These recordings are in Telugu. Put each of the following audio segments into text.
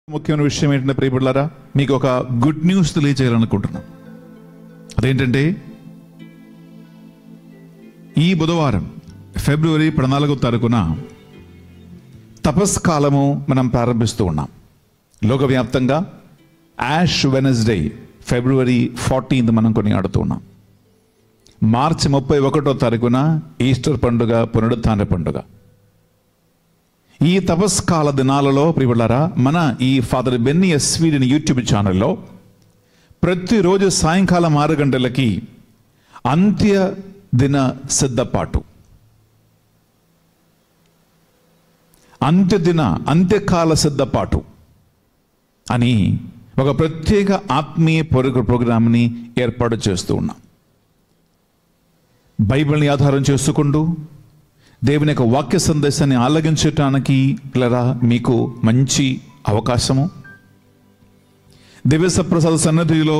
ముఖ్యమైన విషయం ఏంటంటే ప్రియబిడ్డలారా, మీకు ఒక గుడ్ న్యూస్ తెలియజేయాలనుకుంటున్నాను. అదేంటంటే ఈ బుధవారం ఫిబ్రవరి 14వ తారీఖున తపస్కాలము మనం ప్రారంభిస్తూ ఉన్నాం. లోకవ్యాప్తంగా యాష్ వెనస్డే ఫిబ్రవరి 14th మనం కొనియాడుతూ ఉన్నాం. మార్చి 31వ తారీఖున ఈస్టర్ పండుగ, పునరుత్థాన పండుగ. ఈ తపస్కాల దినాలలో ప్రియబిడ్డలారా, మన ఈ ఫాదర్ బెన్నీ ఎస్వీడిని యూట్యూబ్ ఛానల్లో ప్రతిరోజు సాయంకాలం 6 గంటలకి అంత్య దిన సిద్ధపాటు, అంత్యకాల సిద్ధపాటు అని ఒక ప్రత్యేక ఆత్మీయ ప్రోగ్రాంని ఏర్పాటు చేస్తూ ఉన్నాం. బైబిల్ని ఆధారం చేసుకుంటూ దేవుని యొక్క వాక్య సందేశాన్ని ఆలగించటానికి మీకు మంచి అవకాశము. దివ్యసప్రసాద సన్నిధిలో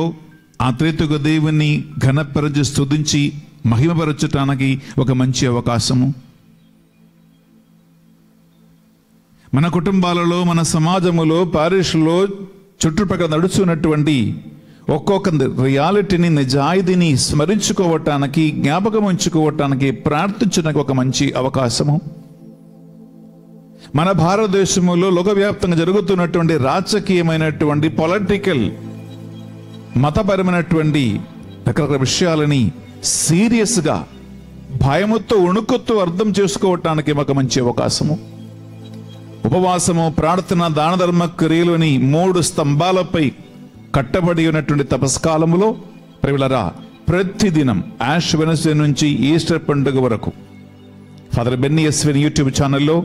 ఆ త్రిత్విక దేవుని ఘనపరచి స్తుతించి మహిమపరచటానికి ఒక మంచి అవకాశము. మన కుటుంబాలలో, మన సమాజములో, పారిష్లో చుట్టుపక్కల నడుచున్నటువంటి ఒక్కొక్క రియాలిటీని, నిజాయితీని స్మరించుకోవటానికి, జ్ఞాపకం ఉంచుకోవటానికి, ప్రార్థించడానికి ఒక మంచి అవకాశము. మన భారతదేశంలో లోకవ్యాప్తంగా జరుగుతున్నటువంటి రాజకీయమైనటువంటి, పొలిటికల్, మతపరమైనటువంటి రకరకాల విషయాలని సీరియస్గా భయముతో, వణుకుతో అర్థం చేసుకోవటానికి ఒక మంచి అవకాశము. ఉపవాసము, ప్రార్థన, దాన ధర్మ క్రియలని 3 స్తంభాలపై కట్టబడి ఉన్నటువంటి తపస్కాలములో ప్రియబిడ్డలారా, ప్రతిదినం యాష్ వెనస్డే నుంచి ఈస్టర్ పండుగ వరకు ఫాదర్ బెన్నీ ఎస్వీని యూట్యూబ్ ఛానల్లో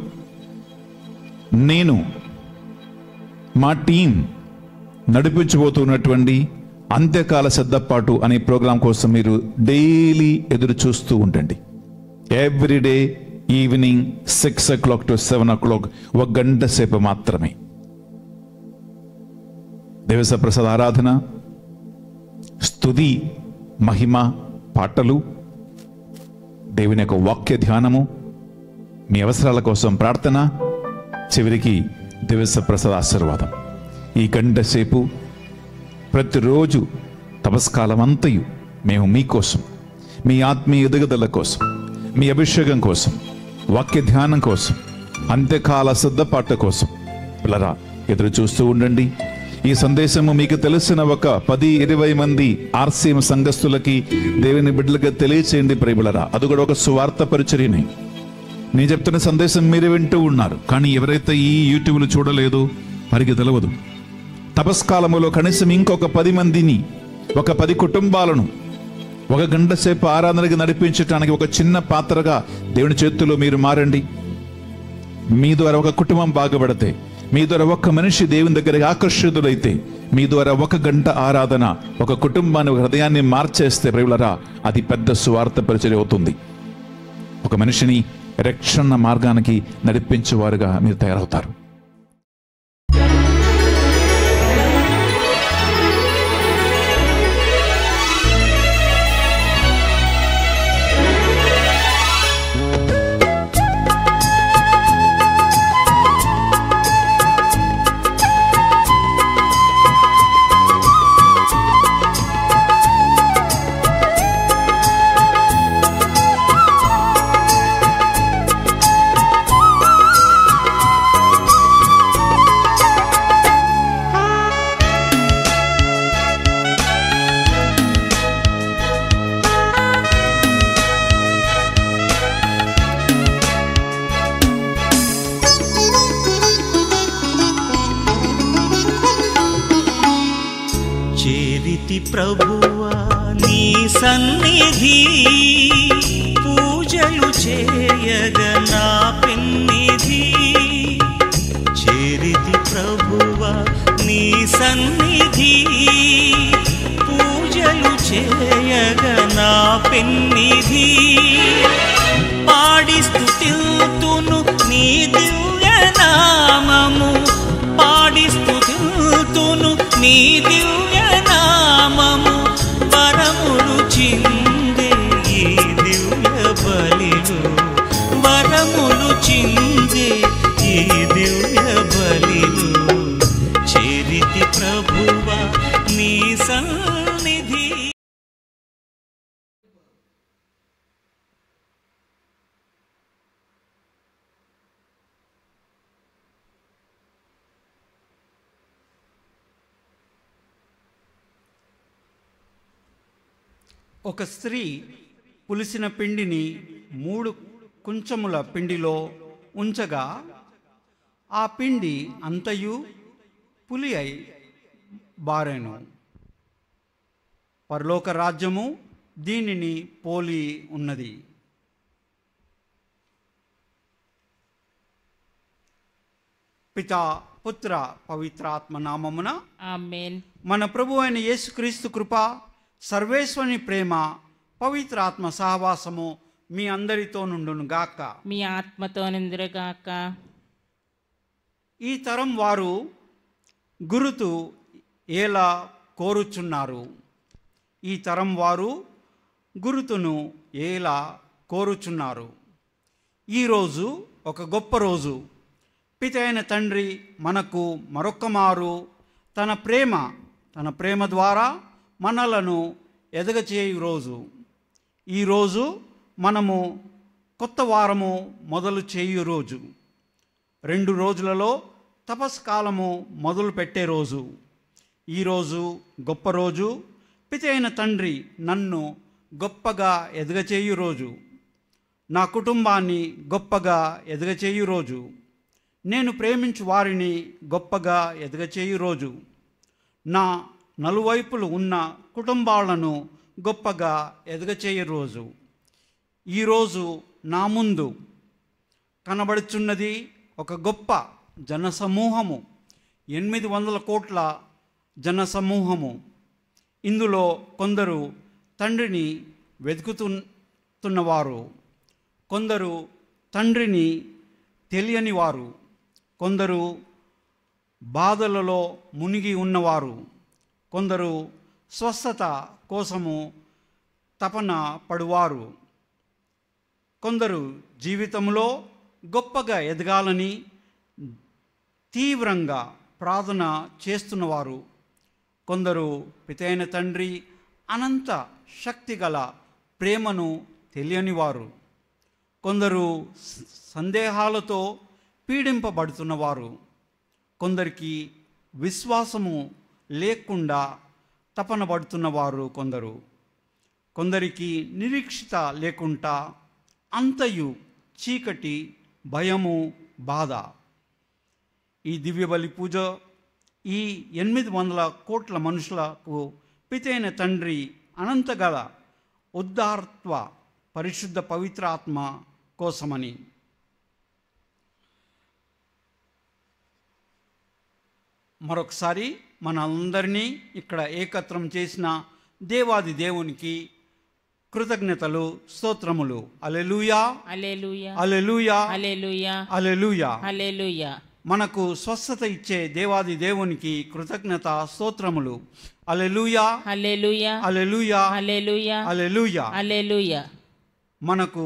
నేను, మా టీం నడిపించబోతున్నటువంటి అంత్యకాల సిద్ధపాటు అనే ప్రోగ్రాం కోసం మీరు డైలీ ఎదురు చూస్తూ ఉండండి. Everyday evening 6 o'clock to 7 o'clock 1 గంట సేపు మాత్రమే దేవసప్రసాద ఆరాధన, స్తుతి, మహిమ, పాటలు, దేవుని యొక్క వాక్య ధ్యానము, మీ అవసరాల కోసం ప్రార్థన, చివరికి దేవసప్రసాద ఆశీర్వాదం. ఈ గంట సేపు ప్రతిరోజు తపస్కాలం అంతయు మేము మీకోసం, మీ ఆత్మీయ ఎదుగుదల కోసం, మీ అభిషేకం కోసం, వాక్య ధ్యానం కోసం, అంత్యకాల సిద్ధపాటు కోసం పిల్లరా ఎదురు చూస్తూ ఉండండి. ఈ సందేశము మీకు తెలిసిన ఒక 10-20 మంది ఆర్సీఎం సంఘస్థులకి, దేవుని బిడ్డలుగా తెలియచేయండి ప్రియబిడ్డలారా. అది కూడా ఒక సువార్త పరిచర్యని. నేను చెప్తున్న సందేశం మీరు వింటూ ఉన్నారు, కానీ ఎవరైతే ఈ యూట్యూబ్లో చూడలేదో వారికి తెలియదు. తపస్కాలములో కనీసం ఇంకొక 10 మందిని, ఒక 10 కుటుంబాలను 1 గంట సేపు ఆరాధనకి నడిపించడానికి ఒక చిన్న పాత్రగా దేవుని చేతుల్లో మీరు మారండి. మీ ద్వారా ఒక కుటుంబం బాగుపడితే, మీ ద్వారా ఒక్క మనిషి దేవుని దగ్గరికి ఆకర్షితులైతే, మీ ద్వారా 1 గంట ఆరాధన ఒక కుటుంబాన్ని, హృదయాన్ని మార్చేస్తే ప్రియులారా, అది పెద్ద సువార్త పరిచర్య అవుతుంది. ఒక మనిషిని రక్షణ మార్గానికి నడిపించేవారుగా మీరు తయారవుతారు. ప్రభువా నీ సన్నిధి పూజలు చేయగ నా పెన్నిధి. చేరితి ప్రభువా నీ సన్నిధి పూజలు చేయగ నా పెన్నిధి. పాడి స్తుతిల్తును నీ దివ్య నామము, పాడి స్తుతిల్తును నీ దివ్య నామము. వరములు చిందే ఈ దివ్య బలిలో, వరములు చిందే ఈ దివ్య బలిలో. ఒక స్త్రీ పులిసిన పిండిని 3 కుంచముల పిండిలో ఉంచగా ఆ పిండి అంతయు పులి అయి బారెను. పరలోక రాజ్యము దీనిని పోలి ఉన్నది. పితా, పుత్ర, పవిత్రాత్మ నామమున ఆమేన్. మన ప్రభు అయిన యేసుక్రీస్తు కృప, సర్వేశ్వరుని ప్రేమ, పవిత్రాత్మ సహవాసము మీ అందరితో నుండును గాక. మీ ఆత్మతో నిందిరగాక. ఈ తరం వారు గురుతు ఎలా కోరుచున్నారు? ఈ తరం వారు గురుతును ఎలా కోరుచున్నారు? ఈరోజు ఒక గొప్ప రోజు. పిత అయిన తండ్రి మనకు మరొక్కమారు తన ప్రేమ ద్వారా మనలను ఎదగచేయు రోజు. ఈరోజు మనము కొత్త వారము మొదలు చేయు రోజు. 2 రోజులలో తపస్కాలము మొదలు పెట్టే రోజు. ఈరోజు గొప్ప రోజు. పిత అయిన తండ్రి నన్ను గొప్పగా ఎదగచేయు రోజు. నా కుటుంబాన్ని గొప్పగా ఎదగచేయు రోజు. నేను ప్రేమించు వారిని గొప్పగా ఎదగచేయు రోజు. నా నలువైపులు ఉన్న కుటుంబాలను గొప్పగా ఎదగచేయు రోజు. ఈరోజు నా ముందు కనబడుచున్నది ఒక గొప్ప జనసమూహము. 800 కోట్ల జనసమూహము. ఇందులో కొందరు తండ్రిని వెతుకుతున్నవారు, కొందరు తండ్రిని తెలియని వారు, కొందరు బాధలలో మునిగి ఉన్నవారు, కొందరు స్వస్థత కోసము తపన పడువారు, కొందరు జీవితంలో గొప్పగా ఎదగాలని తీవ్రంగా ప్రార్థన చేస్తున్నవారు, కొందరు పితైన తండ్రి అనంత శక్తిగల ప్రేమను తెలియనివారు, కొందరు సందేహాలతో పీడింపబడుతున్నవారు, కొందరికి విశ్వాసము లేకుండా తపన పడుతున్నవారు, కొందరికి నిరీక్షిత లేకుండా అంతయు చీకటి, భయము, బాధ. ఈ దివ్యబలి పూజ ఈ 800 కోట్ల మనుషులకు పితైన తండ్రి అనంతగల ఉద్ధారత్వ పరిశుద్ధ పవిత్రాత్మ కోసమని. మరొకసారి మనందరినీ ఇక్కడ ఏకత్రం చేసిన దేవాది దేవునికి కృతజ్ఞతలు, స్తోత్రములు. హల్లెలూయా, హల్లెలూయా, హల్లెలూయా, హల్లెలూయా, హల్లెలూయా. హల్లెలూయా. మనకు స్వస్థత ఇచ్చే దేవాది దేవునికి కృతజ్ఞత, స్తోత్రములు. హల్లెలూయా, హల్లెలూయా, హల్లెలూయా, హల్లెలూయా, హల్లెలూయా. హల్లెలూయా. మనకు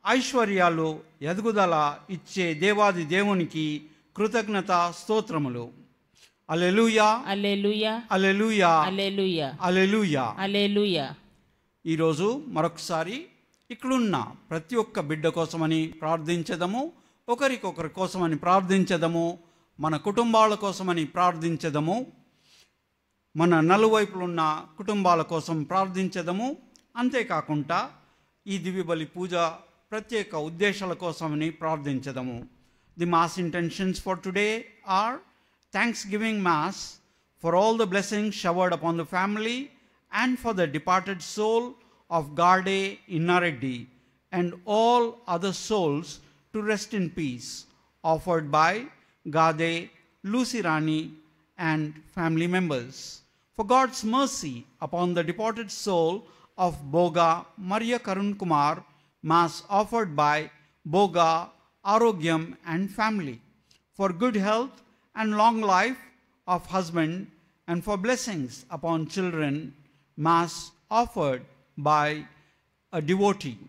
ఐశ్వర్యాలు, ఎదుగుదల ఇచ్చే దేవాది దేవునికి కృతజ్ఞత, స్తోత్రములు. హల్లెలూయా, హల్లెలూయా, హల్లెలూయా, హల్లెలూయా, హల్లెలూయా. హల్లెలూయా. ఈరోజు మరొకసారి ఇక్కడున్న ప్రతి ఒక్క బిడ్డ కోసమని ప్రార్థించదము, ఒకరికొకరి కోసమని ప్రార్థించదము, మన కుటుంబాల కోసమని ప్రార్థించదము, మన నలువైపులున్న కుటుంబాల కోసం ప్రార్థించదము. అంతేకాకుండా ఈ దివ్యబలి పూజ ప్రత్యేక ఉద్దేశాల కోసమని ప్రార్థించదము. The mass intentions for today are thanksgiving mass for all the blessings showered upon the family and for the departed soul of Garde Innareddy and all other souls to rest in peace, offered by Gade, Lucy Rani and family members. For God's mercy upon the departed soul of Boga Maria Karun Kumar, mass offered by Boga Arogyam and family. For good health and long life of husband and for blessings upon children, mass offered by a devotee.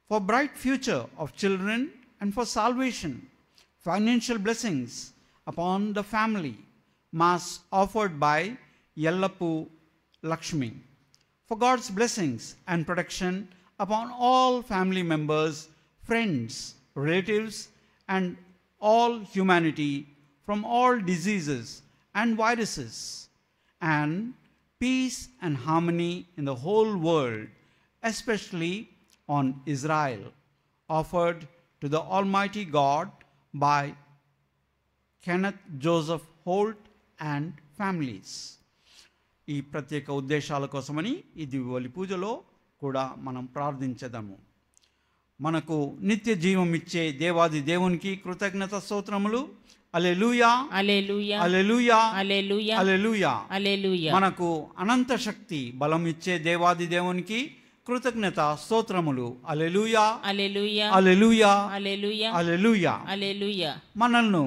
For bright future of children and for salvation, financial blessings upon the family, mass offered by Yellappu Lakshmi. For God's blessings and protection upon all family members, friends, relatives and all humanity from all diseases and viruses, and peace and harmony in the whole world, especially on Israel, offered to the Almighty God by Kenneth Joseph Holt and families. ఈ ప్రత్యేక ఉద్దేశాల కోసమని ఈ దివ్యబలి పూజలో కూడా మనం ప్రార్థించదాము. మనకు నిత్య జీవం ఇచ్చే దేవాది దేవునికి కృతజ్ఞత స్తోత్రములు. హల్లెలూయా, హల్లెలూయా, హల్లెలూయా, హల్లెలూయా, హల్లెలూయా. హల్లెలూయా. మనకు అనంత శక్తి బలం ఇచ్చే దేవాది దేవునికి కృతజ్ఞత స్తోత్రములు. హల్లెలూయా, హల్లెలూయా, హల్లెలూయా, హల్లెలూయా, హల్లెలూయా. హల్లెలూయా. మనల్ని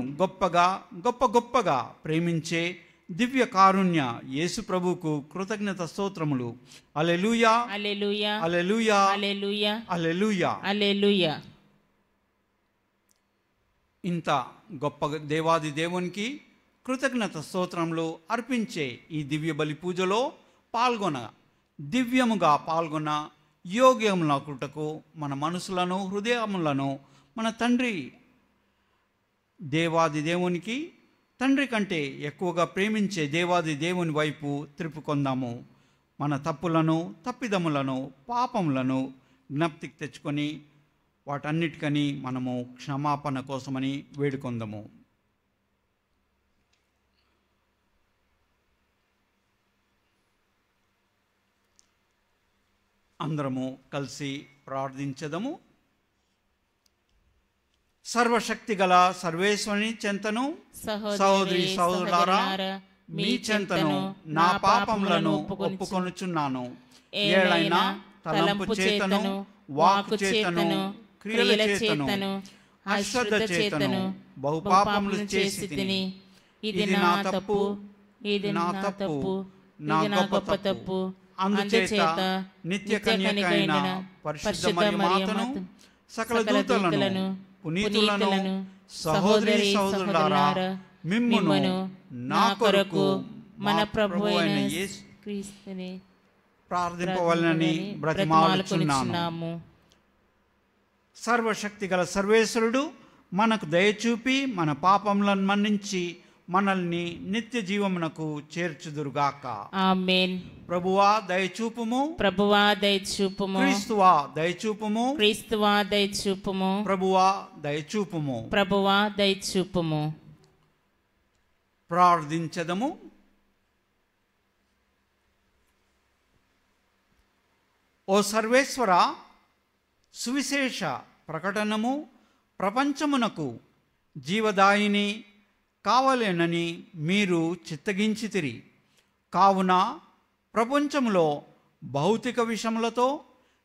గొప్పగా ప్రేమించే దివ్య కారుణ్య యేసు ప్రభువుకు కృతజ్ఞత స్తోత్రములు. హల్లెలూయా, హల్లెలూయా, హల్లెలూయా, హల్లెలూయా, హల్లెలూయా. హల్లెలూయా. ఇంత గొప్ప దేవాది దేవునికి కృతజ్ఞత స్తోత్రములు అర్పించే ఈ దివ్య బలి పూజలో దివ్యముగా పాల్గొన్న యోగ్యములకుటకు మన మనసులను హృదయములను మన తండ్రి దేవాది దేవునికి తండ్రి కంటే ఎక్కువగా ప్రేమించే దేవాది దేవుని వైపు త్రిప్పుకొందాము. మన తప్పులను, తప్పిదములను, పాపములను జ్ఞప్తికి తెచ్చుకొని వాటన్నిటికని మనము క్షమాపణ కోసమని వేడుకొందాము. అందరము కలిసి ప్రార్థించదము. సర్వశక్తి గల సర్వేశ్వరుని చెంతను, సహోదరి సహోదరులారా, మీ చెంతను నా పాపములను ఒప్పుకొనుచున్నాను. ఏలైనా తలంపు చేతను, వాక్కు చేతను, క్రియల చేతను, అశ్రద్ధ చేతను బహు పాపములు చేసి తిని, ఇది నా తప్పు, ఇది నా తప్పు, నా గొప్ప తప్పు. అందుచేత నిత్య కన్యకైన పరిశుద్ధ మరియ మాతను, సకల దూతలను, పునీతులను, సహోదరి సహోదరులారా, మిమ్మును నా కొరకు మన ప్రభువైన యేసు క్రీస్తుని ప్రార్థింపవలెనని బ్రతిమాలుచున్నాము. సర్వశక్తి గల సర్వేశ్వరుడు మనకు దయచూపి మన పాపములను మన్నించి మనల్ని నిత్య జీవమునకు చేర్చుదురుగాక. ఆమేన్. ప్రభువా దయచూపుము, ప్రభువా దయచూపుము, క్రీస్తువా దయచూపుము, క్రీస్తువా దయచూపుము, ప్రభువా దయచూపుము. ప్రభువా దయచూపుము. ప్రార్థించదము. ఓ సర్వేశ్వర, సువిశేష ప్రకటనము ప్రపంచమునకు జీవదాయిని కావలేనని మీరు చిత్తగించితిరి. కావున ప్రపంచములో భౌతిక విషయములతో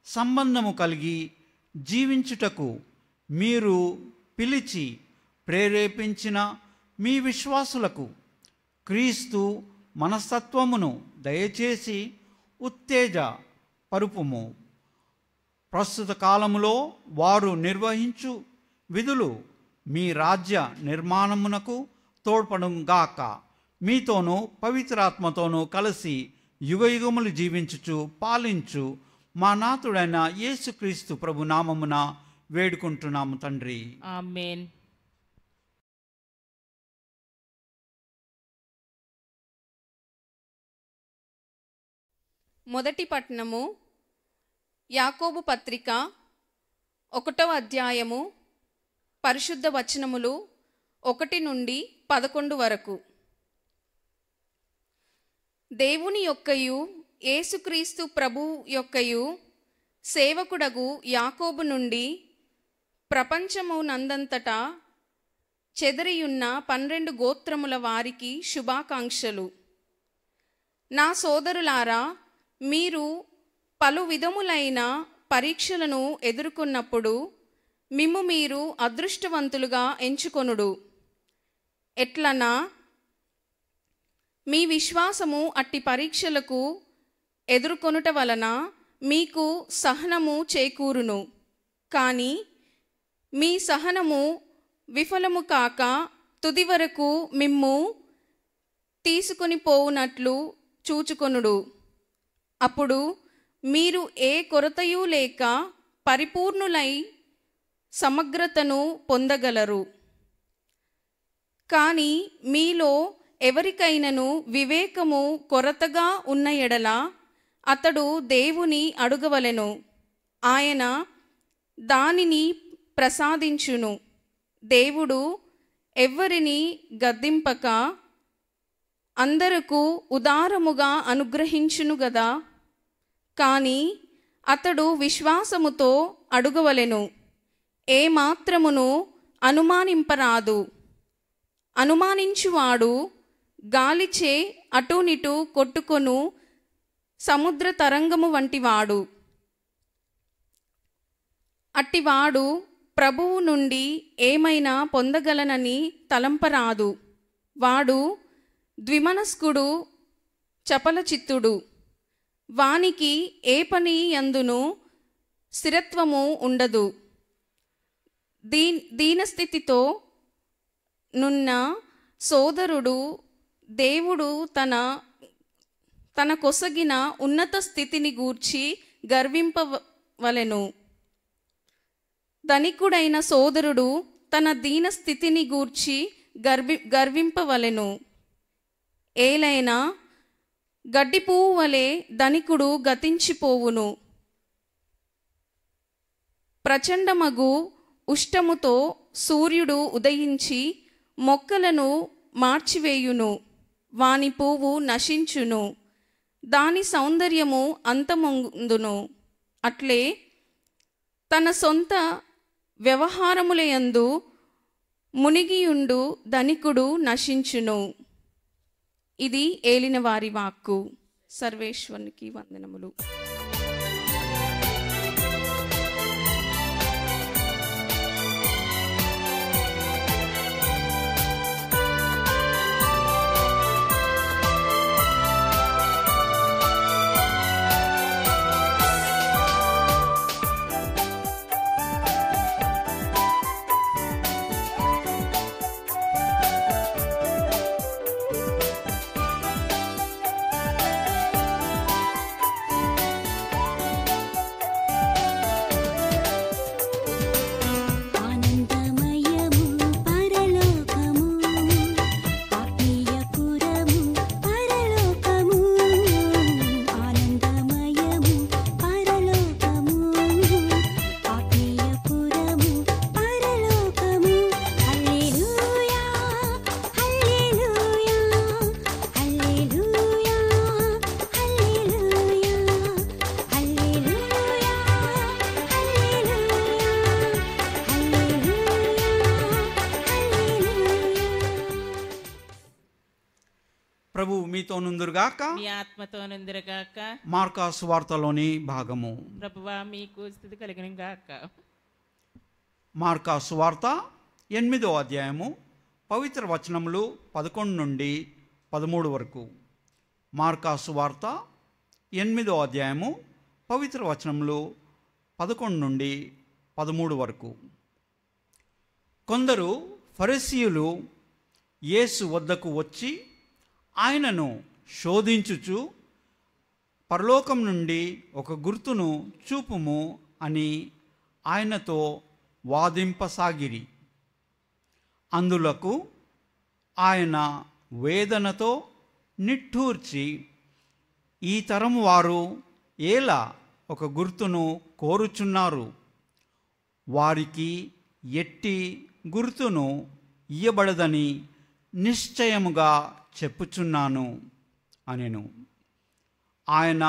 సంబంధము కలిగి జీవించుటకు మీరు పిలిచి ప్రేరేపించిన మీ విశ్వాసులకు క్రీస్తు మనస్తత్వమును దయచేసి ఉత్తేజ పరుపుము. ప్రస్తుత కాలములో వారు నిర్వహించు విధులు మీ రాజ్య నిర్మాణమునకు తోడ్పడుగాక. మీతోనూ పవిత్రాత్మతోనూ కలిసి యుగయుగములు జీవించుచు పాలించు మా నాథుడైన యేసుక్రీస్తు ప్రభు నామమున వేడుకుంటున్నాము తండ్రి. ఆమేన్. మొదటి పట్టణము యాకోబు పత్రిక 1వ అధ్యాయము పరిశుద్ధ వచనములు 1 నుండి 11 వరకు. దేవుని యొక్కయు యేసుక్రీస్తు ప్రభు యొక్కయు సేవకుడగు యాకోబు నుండి ప్రపంచమునందంతటా చెదరియున్న 12 గోత్రముల వారికి శుభాకాంక్షలు. నా సోదరులారా, మీరు పలు విధములైన పరీక్షలను ఎదుర్కొన్నప్పుడు మిమ్ము మీరు అదృష్టవంతులుగా ఎంచుకొనుడు. ఎట్లనా, మీ విశ్వాసము అట్టి పరీక్షలకు ఎదుర్కొనుట వలన మీకు సహనము చేకూరును. కానీ మీ సహనము విఫలము కాక తుది వరకు మిమ్ము తీసుకొని పోవునట్లు చూచుకొనుడు. అప్పుడు మీరు ఏ కొరతయు లేక పరిపూర్ణులై సమగ్రతను పొందగలరు. కానీ మీలో ఎవరికైనను వివేకము కొరతగా ఉన్న ఎడల అతడు దేవుని అడుగవలెను, ఆయన దానిని ప్రసాదించును. దేవుడు ఎవ్వరిని గద్దింపక అందరకు ఉదారముగా అనుగ్రహించును గదా. కానీ అతడు విశ్వాసముతో అడుగవలెను, ఏమాత్రమును అనుమానింపరాదు. అనుమానించువాడు గాలిచే అటునిటు కొట్టుకొను సముద్ర తరంగము వంటివాడు. అట్టివాడు ప్రభువు నుండి ఏమైనా పొందగలనని తలంపరాదు. వాడు ద్విమనస్కుడు, చపలచిత్తుడు. వానికి ఏ పని యందును స్థిరత్వము ఉండదు. దీనస్థితితో నున్న సోదరుడు దేవుడు తన కొసగిన ఉన్నత స్థితిని గూర్చి గర్వింపవలెను. ధనికుడైన సోదరుడు తన దీన స్థితిని గూర్చి గర్వింపవలెను. ఏలైనా గడ్డిపువ్వు వలె ధనికుడు గతించిపోవును. ప్రచండమగు ఉష్టముతో సూర్యుడు ఉదయించి మొక్కలను మార్చివేయును. వాని పువ్వు నశించును, దాని సౌందర్యము అంతమొందును. అట్లే తన సొంత వ్యవహారములయందు మునిగియుండు ధనికుడు నశించును. ఇది ఏలిన వారి వాక్కు. సర్వేశ్వరునికి వందనములు. ప్రభువు మీతో నుందురుగాక, మీ ఆత్మతో నుందురుగాక. మార్కా సువార్తలోని భాగము. ప్రభువా మీకు స్తుతి కలుగును గాక. మార్కా సువార్త 8వ అధ్యాయము పవిత్ర వచనములు 11 నుండి 13 వరకు. మార్కా సువార్త 8వ అధ్యాయము పవిత్ర వచనములు 11 నుండి 13 వరకు. కొందరు ఫరిసీయులు యేసు వద్దకు వచ్చి ఆయనను శోధించుచు, పరలోకం నుండి ఒక గుర్తును చూపుము అని ఆయనతో వాదింపసాగిరి. అందులకు ఆయన వేదనతో నిట్టూర్చి, ఈ తరం వారు ఎలా ఒక గుర్తును కోరుచున్నారు? వారికి ఎట్టి గుర్తును ఇయ్యబడదని నిశ్చయముగా చెప్పుచున్నాను అనెను. ఆయన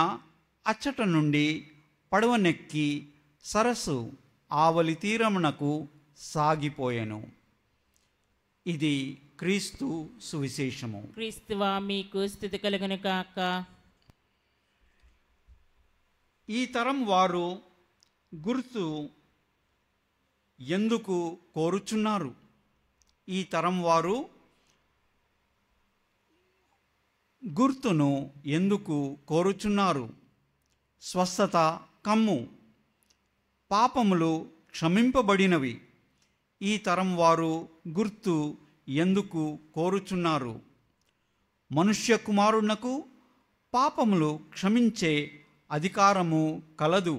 అచ్చట నుండి పడవనెక్కి సరస్సు ఆవలి తీరమునకు సాగిపోయెను. ఇది క్రీస్తు సువిశేషము. క్రీస్తువా మీకు స్తుతి కలుగును గాక. ఈ తరం వారు గుర్తు ఎందుకు కోరుచున్నారు? ఈ తరం వారు గుర్తును ఎందుకు కోరుచున్నారు? స్వస్థత కమ్ము, పాపములు క్షమింపబడినవి. ఈ తరం వారు గుర్తు ఎందుకు కోరుచున్నారు? మనుష్య కుమారునకు పాపములు క్షమించే అధికారము కలదు.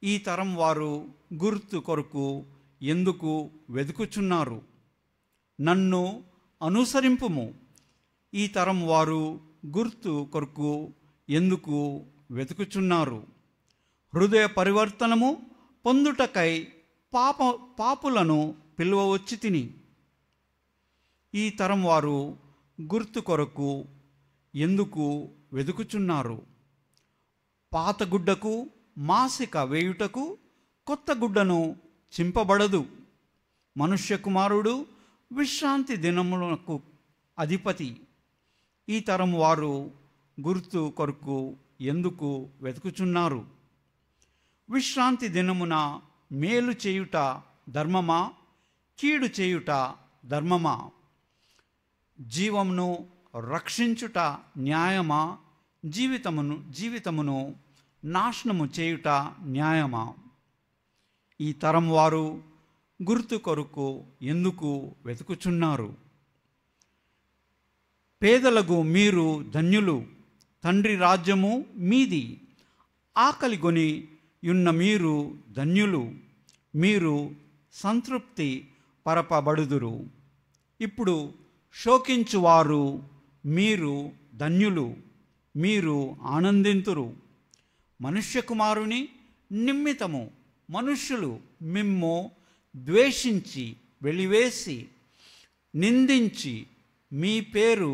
ఈ తరం వారు గుర్తు కొరకు ఎందుకు వెతుకుచున్నారు? నన్ను అనుసరింపుము, ఈ తరం వారు గుర్తు కొరకు ఎందుకు వెతుకుచున్నారు? హృదయ పరివర్తనము పొందుటకై పాపులను పిలువవచ్చి తిని. ఈ తరం వారు గుర్తు కొరకు ఎందుకు వెతుకుచున్నారు? పాత గుడ్డకు మాసిక వేయుటకు కొత్త గుడ్డను చింపబడదు. మనుష్య కుమారుడు విశ్రాంతి దినములకు అధిపతి. ఈ తరం వారు గుర్తు కొరకు ఎందుకు వెతుకుచున్నారు? విశ్రాంతి దినమున మేలు చేయుట ధర్మమా, కీడు చేయుట ధర్మమా? జీవమును రక్షించుట న్యాయమా, జీవితమును నాశనము చేయుట న్యాయమా? ఈ తరం వారు గుర్తు కొరకు ఎందుకు వెతుకుచున్నారు? పేదలకు మీరు ధన్యులు, తండ్రి రాజ్యము మీది. ఆకలిగొని యున్న మీరు ధన్యులు, మీరు సంతృప్తి పరపబడుదురు. ఇప్పుడు శోకించువారు మీరు ధన్యులు, మీరు ఆనందింతురు. మనుష్య కుమారుని నిమిత్తము మనుష్యులు మిమ్ము ద్వేషించి వెలివేసి నిందించి మీ పేరు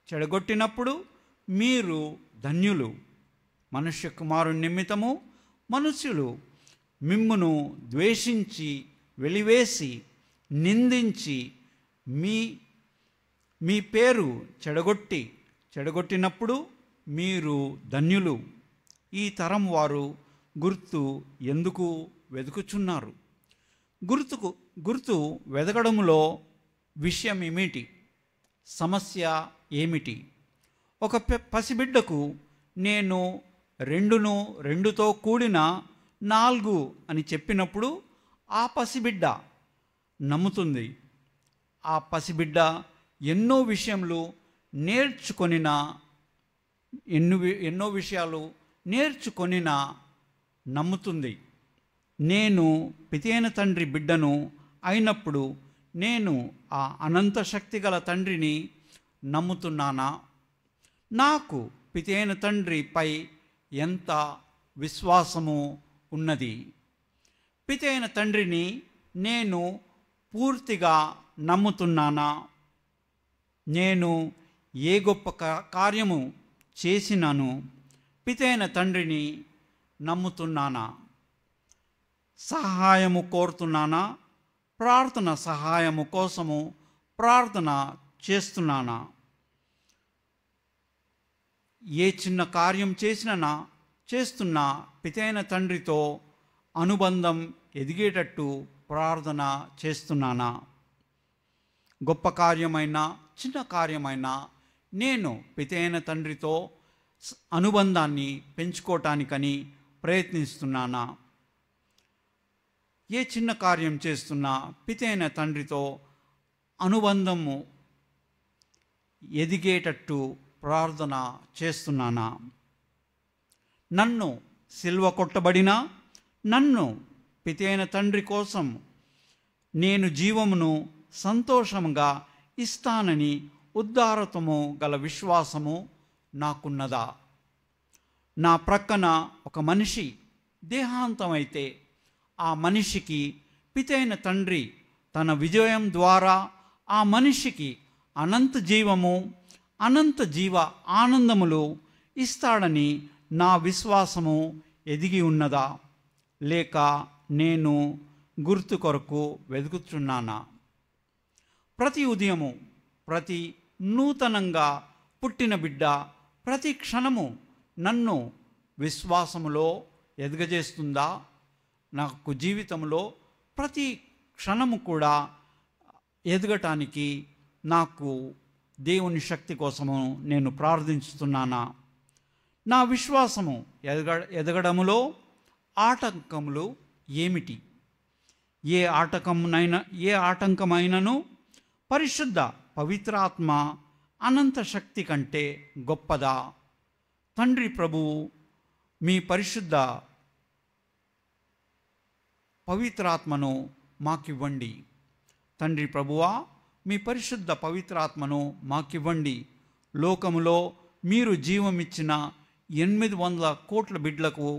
చెడగొట్టినప్పుడు మీరు ధన్యులు. మనుష్య కుమారుని నిమిత్తము మనుష్యులు మిమ్మును ద్వేషించి వెలివేసి నిందించి మీ పేరు చెడగొట్టినప్పుడు మీరు ధన్యులు. ఈ తరం వారు గుర్తు ఎందుకు వెతుకుచున్నారు? గుర్తు వెతకడంలో విషయం ఏమిటి? సమస్య ఏమిటి? ఒక పసిబిడ్డకు నేను 2తో కూడిన 4 అని చెప్పినప్పుడు ఆ పసిబిడ్డ నమ్ముతుంది. ఆ పసిబిడ్డ ఎన్నో విషయాలు నేర్చుకొనినా నమ్ముతుంది. నేను పితైన తండ్రి బిడ్డను అయినప్పుడు నేను ఆ అనంత శక్తి గల తండ్రిని నమ్ముతున్నానా? నాకు పితైన తండ్రిపై ఎంత విశ్వాసము ఉన్నది? పితైన తండ్రిని నేను పూర్తిగా నమ్ముతున్నానా? నేను ఏ గొప్ప కార్యము చేసినాను పితైన తండ్రిని నమ్ముతున్నానా? సహాయము కోరుతున్నానా? ప్రార్థన సహాయము కోసము ప్రార్థన చేస్తున్నానా? ఏ చిన్న కార్యం చేస్తున్న పితైన తండ్రితో అనుబంధం ఎదిగేటట్టు ప్రార్థన చేస్తున్నానా? గొప్ప కార్యమైనా చిన్న కార్యమైనా నేను పితైన తండ్రితో అనుబంధాన్ని పెంచుకోవటానికని ప్రయత్నిస్తున్నానా? ఏ చిన్న కార్యం చేస్తున్నా పితైన తండ్రితో అనుబంధము ఎదిగేటట్టు ప్రార్థన చేస్తున్నానా? నన్ను సిలువ కొట్టబడినా నన్ను పితైన తండ్రి కోసం నేను జీవమును సంతోషంగా ఇస్తానని ఉదారత్వము గల విశ్వాసము నాకున్నదా? నా ప్రక్కన ఒక మనిషి దేహాంతమైతే ఆ మనిషికి పితైన తండ్రి తన విజయం ద్వారా ఆ మనిషికి అనంత జీవ ఆనందములు ఇస్తాడని నా విశ్వాసము ఎదిగి ఉన్నదా? లేక నేను గుర్తు కొరకు వెతుకుచున్నానా? ప్రతి ఉదయము ప్రతి నూతనంగా పుట్టిన బిడ్డ ప్రతి క్షణము నన్ను విశ్వాసములో ఎదగజేస్తుందా? నాకు జీవితంలో ప్రతి క్షణము కూడా ఎదగటానికి నాకు దేవుని శక్తి కోసము నేను ప్రార్థించుతున్నానా? నా విశ్వాసము ఎదగడములో ఆటంకములు ఏమిటి? ఏ ఆటంకమైనను పరిశుద్ధ పవిత్రాత్మ అనంత శక్తి కంటే గొప్పదా? తండ్రి ప్రభువు మీ పరిశుద్ధ పవిత్రాత్మను మాకివ్వండి. తండ్రి ప్రభువా, మీ పరిశుద్ధ పవిత్రాత్మను మాకివ్వండి. లోకములో మీరు జీవమిచ్చిన 800 కోట్ల బిడ్డలకు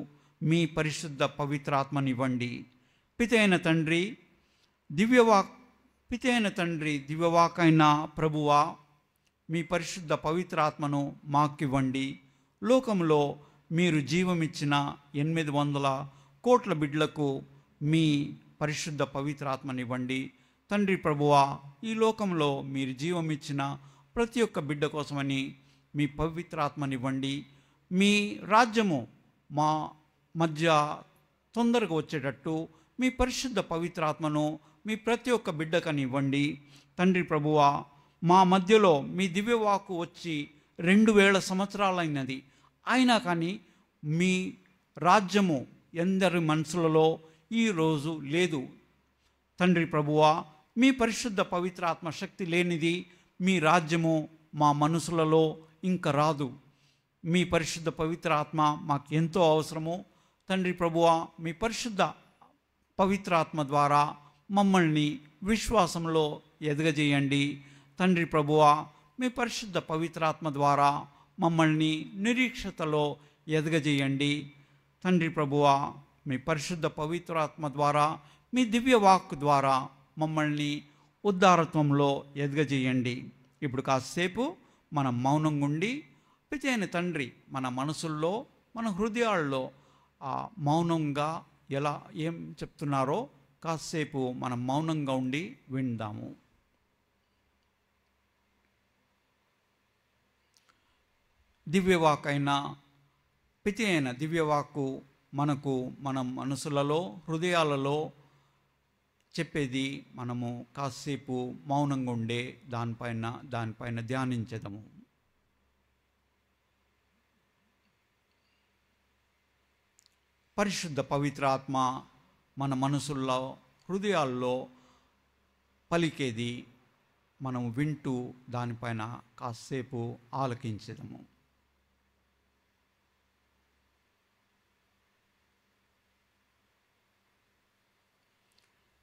మీ పరిశుద్ధ పవిత్రాత్మనివ్వండి. పితైన తండ్రి దివ్యవాకైన ప్రభువా, మీ పరిశుద్ధ పవిత్రాత్మను మాకివ్వండి. లోకంలో మీరు జీవమిచ్చిన 800 కోట్ల బిడ్డలకు మీ పరిశుద్ధ పవిత్రాత్మనివ్వండి. తండ్రి ప్రభువా, ఈ లోకంలో మీరు జీవమిచ్చిన ప్రతి ఒక్క బిడ్డ కోసమని మీ పవిత్రాత్మనివ్వండి. మీ రాజ్యము మా మధ్య తొందరగా వచ్చేటట్టు మీ పరిశుద్ధ పవిత్రాత్మను మీ ప్రతి ఒక్క బిడ్డకనివ్వండి. తండ్రి ప్రభువా, మా మధ్యలో మీ దివ్యవాకు వచ్చి 2000 సంవత్సరాలైనది. అయినా కానీ మీ రాజ్యము ఎందరి మనసులలో ఈరోజు లేదు. తండ్రి ప్రభువా, మీ పరిశుద్ధ పవిత్రాత్మ శక్తి లేనిది మీ రాజ్యము మా మనసులలో ఇంకా రాదు. మీ పరిశుద్ధ పవిత్రాత్మ మాకు ఎంతో అవసరము. తండ్రి ప్రభువా, మీ పరిశుద్ధ పవిత్రాత్మ ద్వారా మమ్మల్ని విశ్వాసంలో ఎదగజేయండి. తండ్రి ప్రభువా, మీ పరిశుద్ధ పవిత్రాత్మ ద్వారా మమ్మల్ని నిరీక్షతలో ఎదగజేయండి. తండ్రి ప్రభువా, మీ పరిశుద్ధ పవిత్రాత్మ ద్వారా మీ దివ్య వాక్ ద్వారా మమ్మల్ని ఉద్ధారత్వంలో ఎదగజేయండి. ఇప్పుడు కాసేపు మనం మౌనంగా ఉండి పితైన తండ్రి మన మనసుల్లో మన హృదయాల్లో మౌనంగా ఏం చెప్తున్నారో కాసేపు మనం మౌనంగా ఉండి విందాము. దివ్యవాక్ అయిన పితైన దివ్యవాకు మన మనసులలో హృదయాలలో చెప్పేది మనము కాసేపు మౌనంగా ఉండే దానిపైన ధ్యానించదము. పరిశుద్ధ పవిత్రాత్మ మన మనసుల్లో హృదయాల్లో పలికేది మనం వింటూ దానిపైన కాసేపు ఆలకించదము.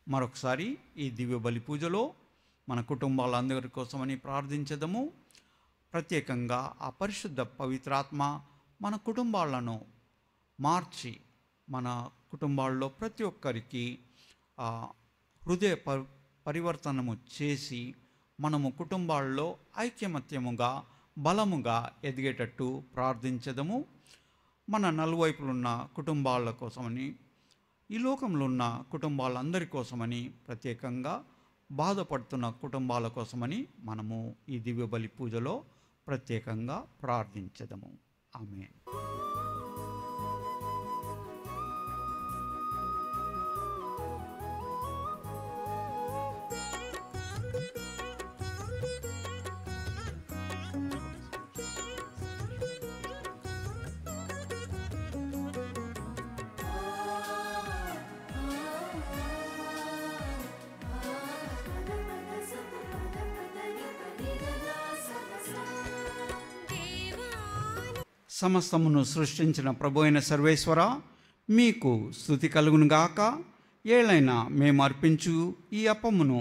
మరొకసారి ఈ దివ్య బలి పూజలో మన కుటుంబాలందరి కోసమని ప్రార్థించదము. ప్రత్యేకంగా ఆ పరిశుద్ధ పవిత్రాత్మ మన కుటుంబాలను మార్చి మన కుటుంబాల్లో ప్రతి ఒక్కరికి హృదయ పరివర్తనము చేసి మనము కుటుంబాల్లో ఐక్యమత్యముగా బలముగా ఎదిగేటట్టు ప్రార్థించదము. మన నలువైపులున్న కుటుంబాల కోసమని, ఈ లోకంలో ఉన్న కుటుంబాలందరి కోసమని, ప్రత్యేకంగా బాధపడుతున్న కుటుంబాల కోసమని మనము ఈ దివ్య బలి పూజలో ప్రత్యేకంగా ప్రార్థించదము. ఆమేన్. సమస్తమును సృష్టించిన ప్రభు అయిన సర్వేశ్వర, మీకు స్తుతి కలుగునుగాక. ఏళ్ళైనా మేము అర్పించు ఈ అప్పమును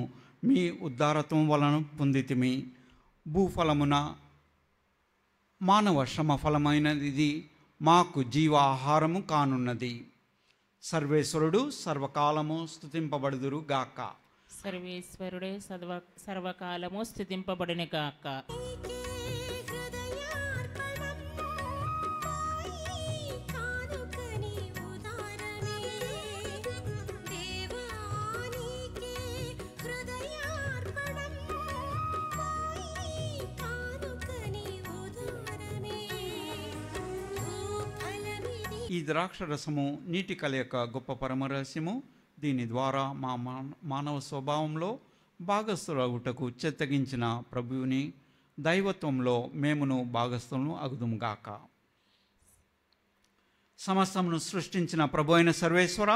మీ ఉద్ధారత్వం వలన పొందితిమి. భూఫలమున మానవ శ్రమ ఫలమైనది మాకు జీవ ఆహారము కానున్నది. సర్వేశ్వరుడు సర్వకాలము స్తుతింపబడుదురు గాక. సర్వేశ్వరుడే సర్వకాలము స్తుతింపబడును గాక. ఈ ద్రాక్షరసము నీటి కలయిక గొప్ప పరమరహస్యము. దీని ద్వారా మా మానవ స్వభావంలో భాగస్థులగుటకు చెత్తగించిన ప్రభువుని దైవత్వంలో మేమును భాగస్థులను అగుదుముగాక. సమస్తమును సృష్టించిన ప్రభు అయిన సర్వేశ్వర,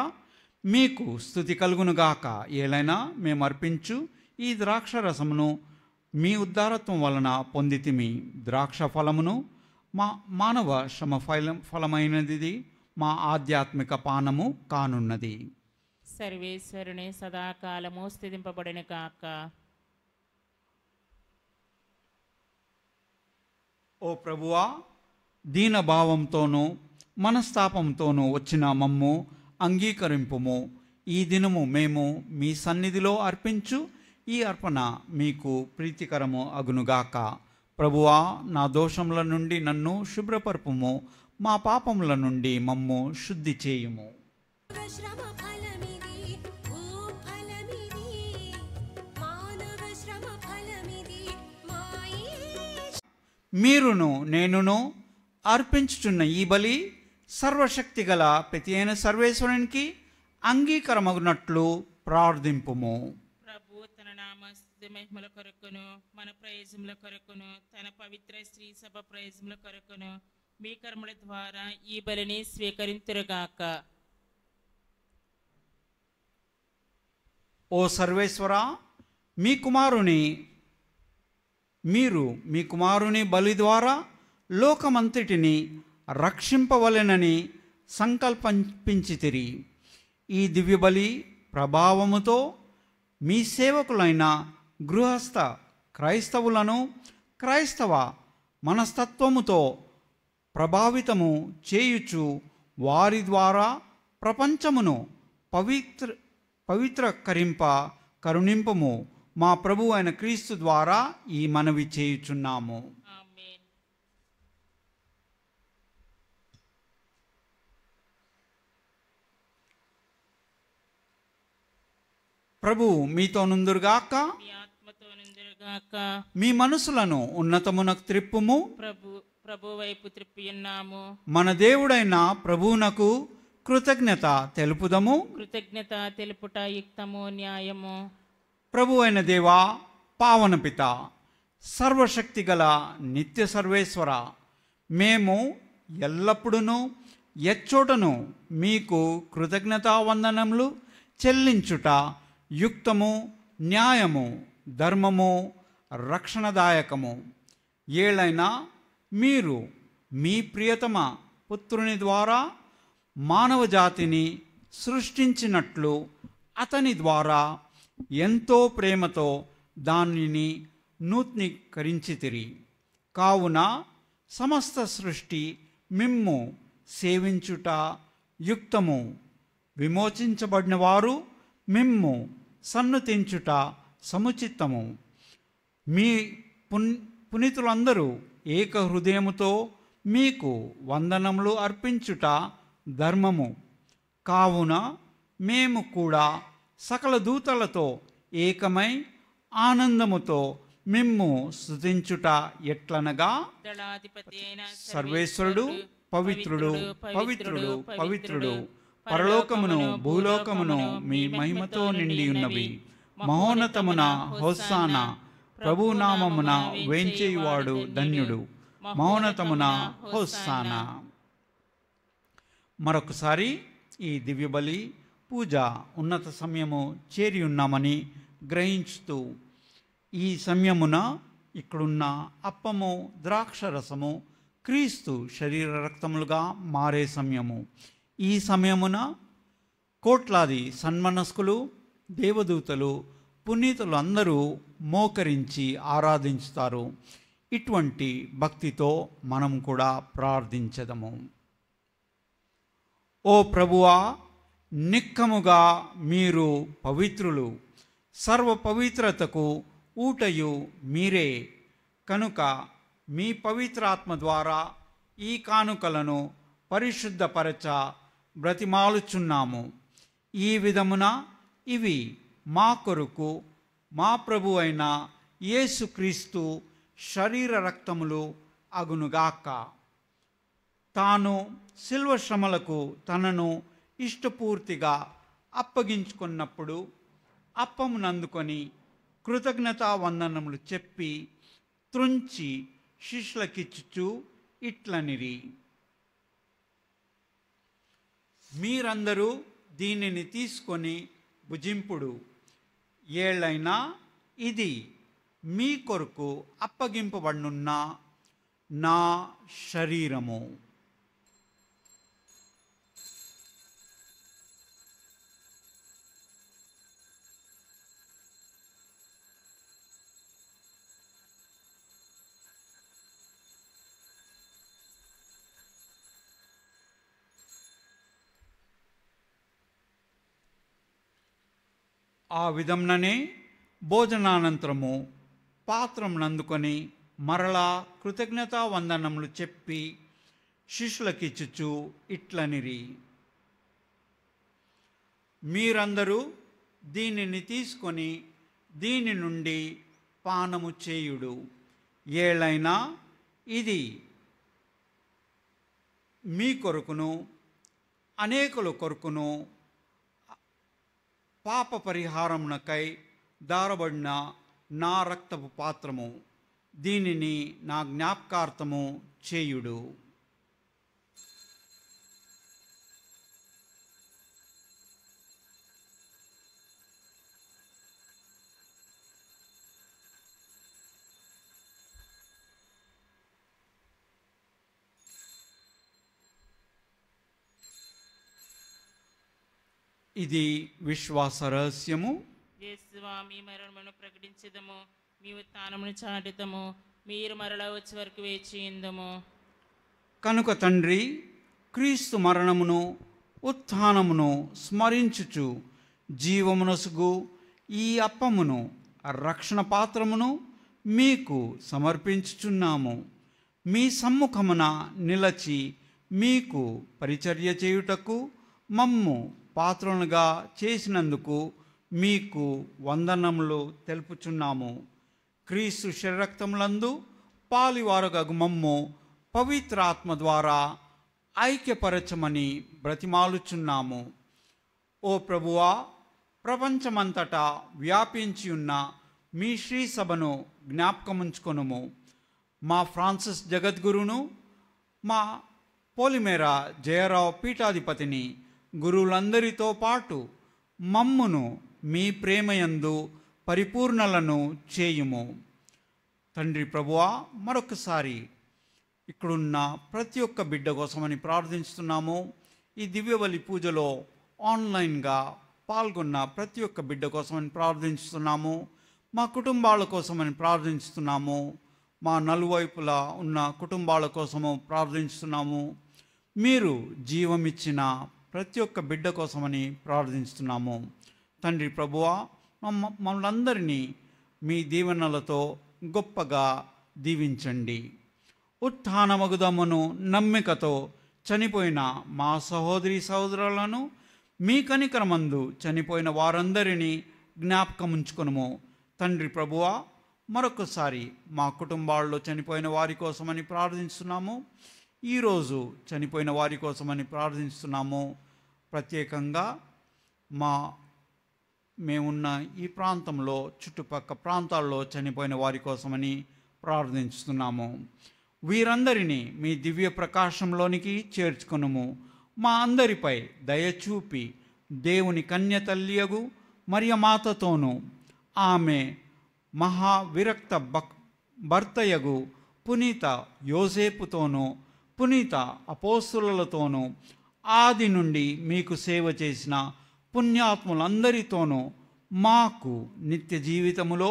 మీకు స్తుతి కలుగునుగాక. ఏలైనా మేము అర్పించు ఈ ద్రాక్షరసమును మీ ఉద్ధారత్వం వలన పొందితిమి. ద్రాక్ష ఫలమును మానవ శ్రమ ఫలమైనది మా ఆధ్యాత్మిక పానము కానున్నది. సర్వేశ్వరుని సదాకాలము స్థితింపబడిన కాక. ఓ ప్రభువా, దీనభావంతోనూ మనస్తాపంతోనూ వచ్చిన మమ్ము అంగీకరింపుము. ఈ దినము మేము మీ సన్నిధిలో అర్పించు ఈ అర్పణ మీకు ప్రీతికరము అగునుగాక. ప్రభువా, నా దోషముల నుండి నన్ను శుభ్రపరపుము, మా పాపముల నుండి మమ్ము శుద్ధి చేయుము. మీరును నేనును అర్పించుచున్న ఈ బలి సర్వశక్తిగల ప్రతి అయిన సర్వేశ్వరునికి అంగీకారమగునట్లు ప్రార్థింపుము. ప్రభు తన నామ స్తుతి మహిమల కొరకును మన ప్రయోజముల కొరకును తన పవిత్ర స్త్రీ సభ ప్రయోజముల కొరకును మీ కర్మల ద్వారా ఈ బలిని స్వీకరింతురుగాక. ఓ సర్వేశ్వర, మీరు మీ కుమారుని బలి ద్వారా లోకమంతటిని రక్షింపవలెనని సంకల్పించితిరి. ఈ దివ్య బలి ప్రభావముతో మీ సేవకులైన గృహస్థ క్రైస్తవులను క్రైస్తవ మనస్తత్వముతో ప్రభావితము చేయుచు వారి ద్వారా ప్రపంచమును పవిత్రకరింప కరుణింపము. మా ప్రభు అయిన క్రీస్తు ద్వారా ఈ మనవి చేయుచున్నాము. ఆమేన్. ప్రభు మీతో నుందురుగాక. మీ ఆత్మతో నిందురుగాక. మీ మనసులను ఉన్నతమునకు త్రిప్పుము. ప్రభు వైపు త్రిప్పియున్నాము. మన దేవుడైన ప్రభువునకు కృతజ్ఞత తెలుపుదము. కృతజ్ఞత తెలుపుట యుక్తము న్యాయము. ప్రభు అయిన దేవా, పావన పిత, సర్వశక్తి గల నిత్య సర్వేశ్వర, మేము ఎల్లప్పుడూ ఎచ్చోటను మీకు కృతజ్ఞతావందనములు చెల్లించుట యుక్తము, న్యాయము, ధర్మము, రక్షణదాయకము. ఏలైనా మీరు మీ ప్రియతమ పుత్రుని ద్వారా మానవ జాతిని సృష్టించినట్లు అతని ద్వారా ఎంతో ప్రేమతో దానిని నూతనీకరించితిరి. కావున సమస్త సృష్టి మిమ్ము సేవించుట యుక్తము. విమోచించబడిన వారు మిమ్ము సన్నుతించుట సముచితము. మీ పునీతులందరూ ఏక హృదయముతో మీకు వందనములు అర్పించుట ధర్మము. కావున మేము కూడా సకల దూతలతో ఏకమై ఆనందముతో మిమ్ము స్తుతించుట ఎట్లనగా, దళాధిపతి అయిన సర్వేశ్వరుడు పవిత్రుడు పవిత్రుడు పవిత్రుడు, పరలోకమును భూలోకమును మీ మహిమతో నిండి ఉన్నవి. మహోన్నతమున హోసానా, ప్రభునామమున వేంచేయువాడు ధన్యుడు. మహోన్నతమున హోసానా. మరొకసారి ఈ దివ్య బలి పూజ ఉన్నత సమయము చేరి ఉన్నామని గ్రహించుతూ, ఈ సమయమున ఇక్కడున్న అప్పము ద్రాక్ష రసము క్రీస్తు శరీర రక్తములుగా మారే సమయము. ఈ సమయమున కోట్లాది సన్మనస్కులు, దేవదూతలు, పునీతులు అందరూ మోకరించి ఆరాధించుతారు. ఇటువంటి భక్తితో మనం కూడా ప్రార్థించదము. ఓ ప్రభువా, నిక్కముగా మీరు పవిత్రులు, సర్వ పవిత్రతకు ఊటయు మీరే కనుక మీ పవిత్రాత్మ ద్వారా ఈ కానుకలను పరిశుద్ధపరచ బ్రతిమాలుచున్నాము. ఈ విధమున ఇవి మా కొరకు మా ప్రభు అయిన యేసుక్రీస్తు శరీర రక్తములు అగునుగాక. తాను శిల్వ శ్రమలకు తనను ఇష్టపూర్తిగా అప్పగించుకున్నప్పుడు అప్పమునందుకొని కృతజ్ఞతా వందనములు చెప్పి త్రుంచి శిష్యులకిచ్చుచు ఇట్లనిరి, మీరందరూ దీనిని తీసుకొని భుజింపుడు. ఏళ్ళైనా ఇది మీ కొరకు అప్పగింపబడినున్న నా శరీరము. ఆ విధంననే భోజనానంతరము పాత్రమునందుకొని మరలా కృతజ్ఞతా వందనములు చెప్పి శిష్యులకిచ్చుచు ఇట్లనిరి, మీరందరూ దీనిని తీసుకొని దీని నుండి పానము చేయుడు. ఏలైనా ఇది మీ కొరకును అనేకుల కొరకును పాప పరిహారమునకై దారబడిన నా రక్తపు పాత్రము. దీనిని నా జ్ఞాపకార్థము చేయుడు. ఇది విశ్వాస రహస్యము. యేసువా, మీ మరణమును ప్రకటించదము, మీ ఉత్థానమును చాటుదము, మీరు మరలా వచ్చే వరకు వేచియుందుము. కనుక తండ్రి, క్రీస్తు మరణమును ఉత్థానమును స్మరించుచు జీవమునసుగు ఈ అప్పమును రక్షణ పాత్రమును మీకు సమర్పించుచున్నాము. మీ సమ్ముఖమున నిలచి మీకు పరిచర్య చేయుటకు మమ్ము పాత్రలుగా చేసినందుకు మీకు వందనములు తెలుపుచున్నాము. క్రీస్తు శరీరక్తములందు పాలివారుగగు మమ్ము పవిత్రాత్మ ద్వారా ఐక్యపరచమని బ్రతిమాలుచున్నాము. ఓ ప్రభువా, ప్రపంచమంతటా వ్యాపించి ఉన్న మీ శ్రీ సభను జ్ఞాపకముంచుకొనుము. మా ఫ్రాన్సిస్ జగద్గురును, మా పోలిమేరా జయరావు పీఠాధిపతిని, గురువులందరితో పాటు మమ్మును మీ ప్రేమయందు పరిపూర్ణలను చేయుము. తండ్రి ప్రభువా, మరొకసారి ఇక్కడున్న ప్రతి ఒక్క బిడ్డ కోసమని ప్రార్థిస్తున్నాము. ఈ దివ్యబలి పూజలో ఆన్లైన్గా పాల్గొన్న ప్రతి ఒక్క బిడ్డ కోసమని ప్రార్థిస్తున్నాము. మా కుటుంబాల కోసమని ప్రార్థిస్తున్నాము. మా నలువైపులా ఉన్న కుటుంబాల కోసము ప్రార్థిస్తున్నాము. మీరు జీవమిచ్చిన ప్రతి ఒక్క బిడ్డ కోసమని ప్రార్థిస్తున్నాము. తండ్రి ప్రభువా, మమ్మల్ని అందరినీ మీ దీవెనలతో గొప్పగా దీవించండి. ఉత్థానమగుదమును నమ్మికతో చనిపోయిన మా సహోదరి సహోదరులను, మీ కనికరమందు చనిపోయిన వారందరినీ జ్ఞాపకముంచుకొనుము. తండ్రి ప్రభువా, మరొకసారి మా కుటుంబాల్లో చనిపోయిన వారి కోసమని ప్రార్థిస్తున్నాము. ఈరోజు చనిపోయిన వారి కోసమని ప్రార్థిస్తున్నాము. ప్రత్యేకంగా మేమున్న ఈ ప్రాంతంలో చుట్టుపక్క ప్రాంతాల్లో చనిపోయిన వారి కోసమని ప్రార్థిస్తున్నాము. వీరందరినీ మీ దివ్య ప్రకాశంలోనికి చేర్చుకొనుము. మా అందరిపై దయచూపి దేవుని కన్య తల్లియగు మరియమాతతోనూ, ఆమె మహావిరక్త భర్తయగు పునీత యోసేపుతోనూ, పునీత అపోస్తులతోనూ, ఆది నుండి మీకు సేవ చేసిన పుణ్యాత్ములందరితోనూ మాకు నిత్య జీవితములో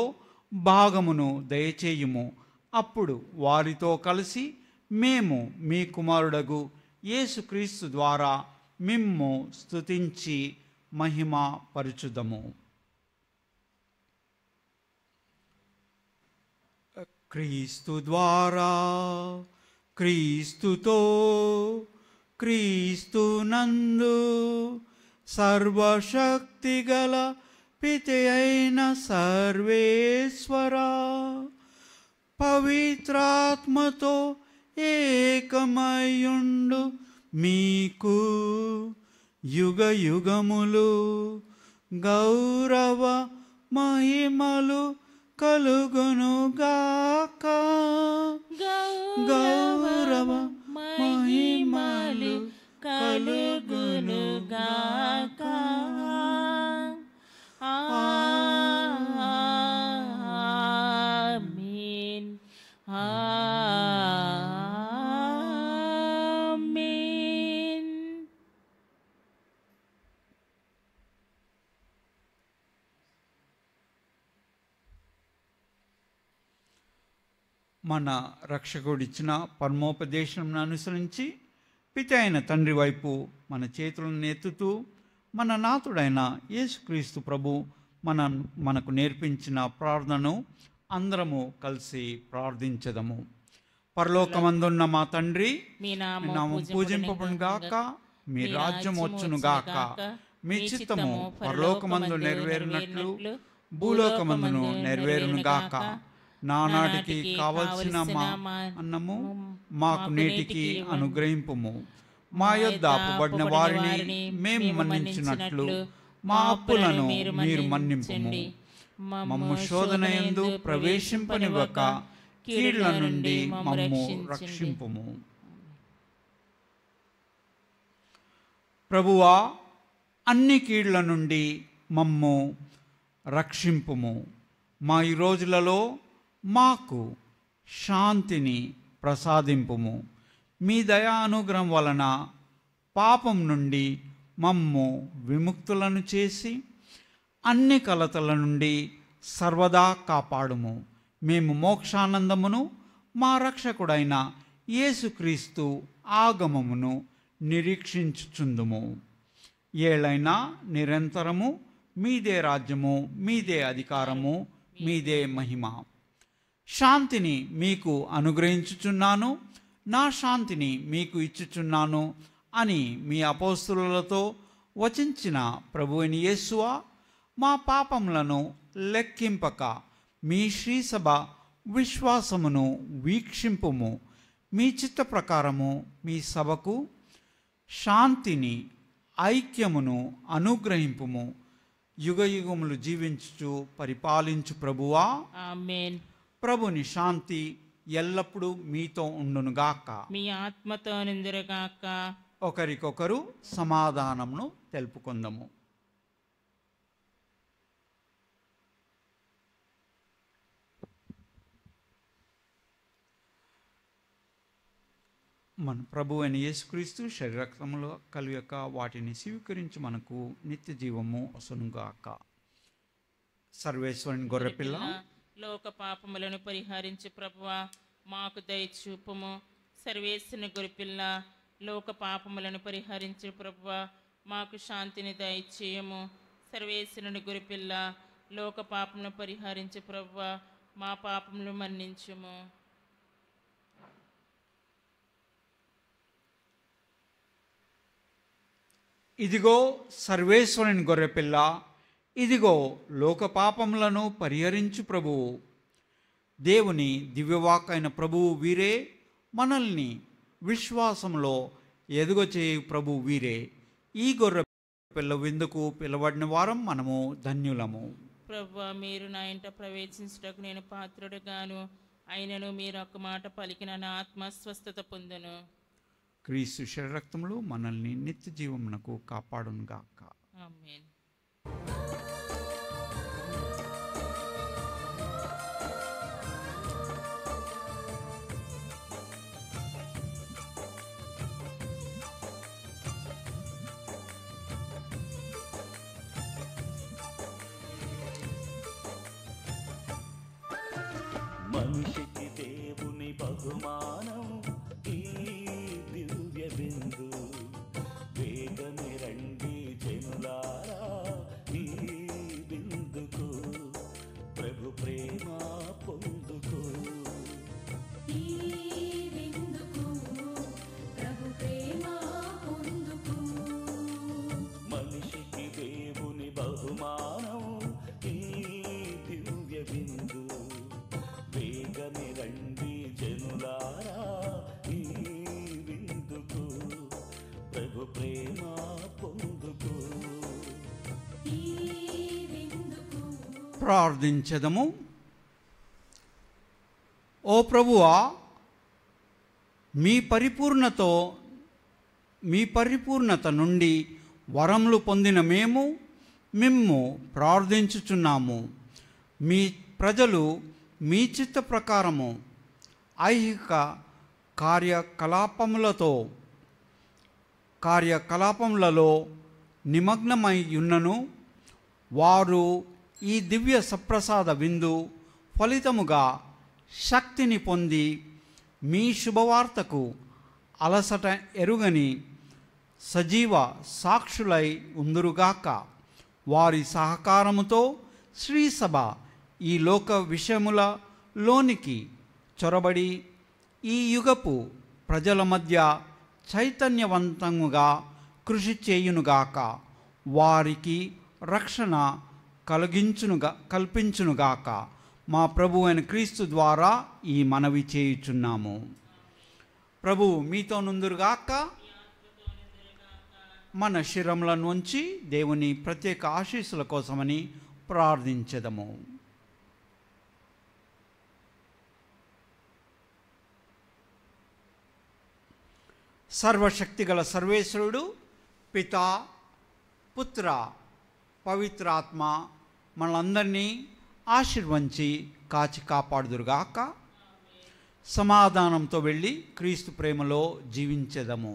భాగమును దయచేయుము. అప్పుడు వారితో కలిసి మేము మీ కుమారుడగు యేసుక్రీస్తు ద్వారా మిమ్ము స్తుతించి మహిమ పరచుదము. క్రీస్తు ద్వారా, క్రీస్తుతో, క్రీస్తునందు సర్వశక్తిగల పిత అయిన సర్వేశ్వరా, పవిత్రాత్మతో ఏకమయుండు మీకు యుగ యుగములు గౌరవ మహిమలు కలుగునుగాక. గౌరవ మహిమలు కలుగునుగాక. ఆమేన్. ఆమేన్. మన రక్షకుడిచ్చిన పరమోపదేశం అనుసరించి పిత అయిన తండ్రి వైపు మన చేతులను ఎత్తుతూ, మన నాథుడైన యేసుక్రీస్తు ప్రభు మనకు నేర్పించిన ప్రార్థనను అందరము కలిసి ప్రార్థించదము. పరలోకమందున్న మా తండ్రి, మీ మీ నామం పూజింపబడును గాక, మీ రాజ్యం వచ్చును గాక, మీ చిత్తము పరలోకమందు నెరవేరినట్లు భూలోకమందును నెరవేరును గాక. నానాటికి కావలసిన మా అన్నము మాకు నేటికి అనుగ్రహింపుము. మా యొద్ద అప్పుబడిన వారిని మేము మన్నించినట్లు మా అప్పులను మీరు మన్నింపుము. మమ్ము శోధన యందు ప్రవేశింపనివ్వక కీళ్ల నుండి మమ్ము రక్షింపుము. ప్రభువా, అన్ని కీళ్ల నుండి మమ్ము రక్షింపుము. మా ఈ రోజులలో మాకు శాంతిని ప్రసాదింపుము. మీ దయా అనుగ్రహం వలన పాపం నుండి మమ్ము విముక్తులను చేసి అన్ని కలతల నుండి సర్వదా కాపాడుము. మేము మోక్షానందమును మా రక్షకుడైన యేసుక్రీస్తు ఆగమమును నిరీక్షించుచుందుము. ఏలైనా నిరంతరము మీదే రాజ్యము, మీదే అధికారము, మీదే మహిమ. శాంతిని మీకు అనుగ్రహించుచున్నాను, నా శాంతిని మీకు ఇచ్చుచున్నాను అని మీ అపోస్తలులతో వచించిన ప్రభువైన యేసువా, మా పాపములను లెక్కింపక మీ శ్రీసభ విశ్వాసమును వీక్షింపుము. మీ చిత్త ప్రకారము మీ సభకు శాంతిని, ఐక్యమును అనుగ్రహింపుము. యుగయుగములు జీవించుచు పరిపాలించు ప్రభువా, ఆమేన్. ప్రభుని శాంతి ఎల్లప్పుడూ మీతో ఉండునుగాక, మీ ఆత్మతో నిందురుగాక. ఒకరికొకరు సమాధానమును తెలుపుకుందాము. మన ప్రభు అయిన యేసుక్రీస్తు శరీరక్తములు కలియక వాటిని స్వీకరించి మనకు నిత్య జీవము వసనుగాక. సర్వేశ్వరుని గొర్రెపిల్ల, లోక పాపములను పరిహరించు ప్రభువా, మాకు దయచూపుము. సర్వేశ్వరుని గొర్రెపిల్ల, లోక పాపములను పరిహరించు ప్రభువా, మాకు శాంతిని దయచేయము. సర్వేశ్వరుని గొర్రెపిల్ల, లోక పాపములను పరిహరించు ప్రభువా, మా పాపములు మన్నించుము. ఇదిగో సర్వేశ్వరుని గొర్రెపిల్ల, ఇదిగో లోక పాపములను పరిహరించు ప్రభువు. దేవుని దివ్యవాకైన ప్రభువు వీరే, మనల్ని విశ్వాసంలో ఎదుగచేయు ప్రభువు వీరే. ఈ గొర్రె పిల్ల విందుకు పిలవడిన వారం మనము ధన్యులము. ప్రభువా, మీరు నా ఇంట ప్రవేశించుటకు నేను పాత్రుడుగాను, అయినను మీరు ఒక మాట పలికిన నా ఆత్మ స్వస్థత పొందును. క్రీస్తు శరీరక్తములు మనల్ని నిత్య జీవమునకు కాపాడునుగాక. ఆమేన్. మనిషికి దేవుని బహుమానం ఈ దివ్య బిందు. వేగమే రండి జనులారా ఈ బిందుకు, ప్రభు ప్రేమ పొందుకు. మనిషికి దేవుని బహుమానం ఈ దివ్య బిందు. వేగమే రండి జనులారా ఈ విందుకు, ప్రభు ప్రేమ పొందుకు. ప్రార్థించదము. ఓ ప్రభువా, మీ పరిపూర్ణత నుండి వరములు పొందిన మేము మిమ్ము ప్రార్థించుచున్నాము. మీ ప్రజలు మీ చిత్త ప్రకారము ఐహిక కార్యకలాపములలో నిమగ్నమై ఉన్నను వారు ఈ దివ్య సప్రసాద విందు ఫలితముగా శక్తిని పొంది మీ శుభవార్తకు అలసట ఎరుగని సజీవ సాక్షులై ఉందురుగాక. వారి సహకారముతో శ్రీసభ ఈ లోక విషయములలోనికి చొరబడి ఈ యుగపు ప్రజల మధ్య చైతన్యవంతముగా కృషి చేయునుగాక, వారికి రక్షణ కల్పించునుగాక. మా ప్రభు అయిన క్రీస్తు ద్వారా ఈ మనవి చేయుచున్నాము. ప్రభు మీతో నుందురుగాక. మన శిరములను ఉంచి దేవుని ప్రత్యేక ఆశీస్సుల కోసమని ప్రార్థించెదము. సర్వశక్తిగల సర్వేశ్వరుడు పితా, పుత్ర, పవిత్రాత్మ మనలందరినీ ఆశీర్వదించి కాచి కాపాడుదురుగాక. సమాధానంతో వెళ్ళి క్రీస్తు ప్రేమలో జీవించెదము.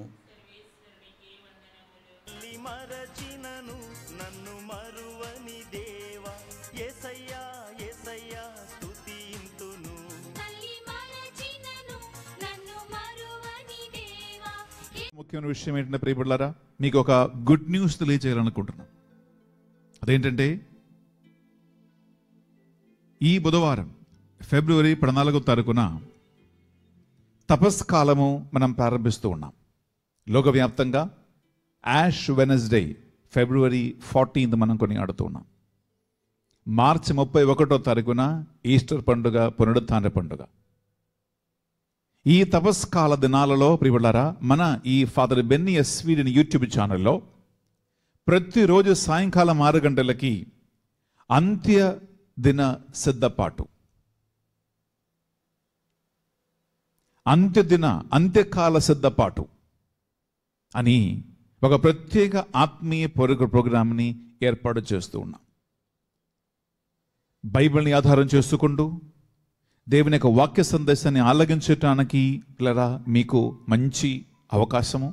మరచినను నన్ను మరువని దేవా, యేసయ్యా యేసయ్యా స్తుతింతును. ముఖ్యమైన విషయం ఏంటంటే ప్రియబిడ్డలారా, మీకు ఒక గుడ్ న్యూస్ తెలియజేయాలనుకుంటున్నాను. అదేంటంటే ఈ బుధవారం ఫిబ్రవరి 14వ తారీఖున తపస్కాలము మనం ప్రారంభిస్తూ ఉన్నాం. లోకవ్యాప్తంగా యాష్ వెనస్డే ఫిబ్రవరి 14th మనం కొనియాడుతూ ఉన్నాం. మార్చి 31వ తారీఖున ఈస్టర్ పండుగ, పునరుత్థాన పండుగ. ఈ తపస్కాల దినాలలో ప్రియబిడ్డలారా, మన ఈ ఫాదర్ బెన్నీ ఎస్వీడిని యూట్యూబ్ ఛానల్లో ప్రతిరోజు సాయంకాలం 6 గంటలకి అంత్య దిన సిద్ధపాటు, అంత్యకాల సిద్ధపాటు అని ఒక ప్రత్యేక ఆత్మీయ ప్రోగ్రాంని ఏర్పాటు చేస్తూ ఉన్నాం. బైబిల్ని ఆధారం చేసుకుంటూ దేవుని యొక్క వాక్య సందేశాన్ని ఆలగించటానికి మీకు మంచి అవకాశము.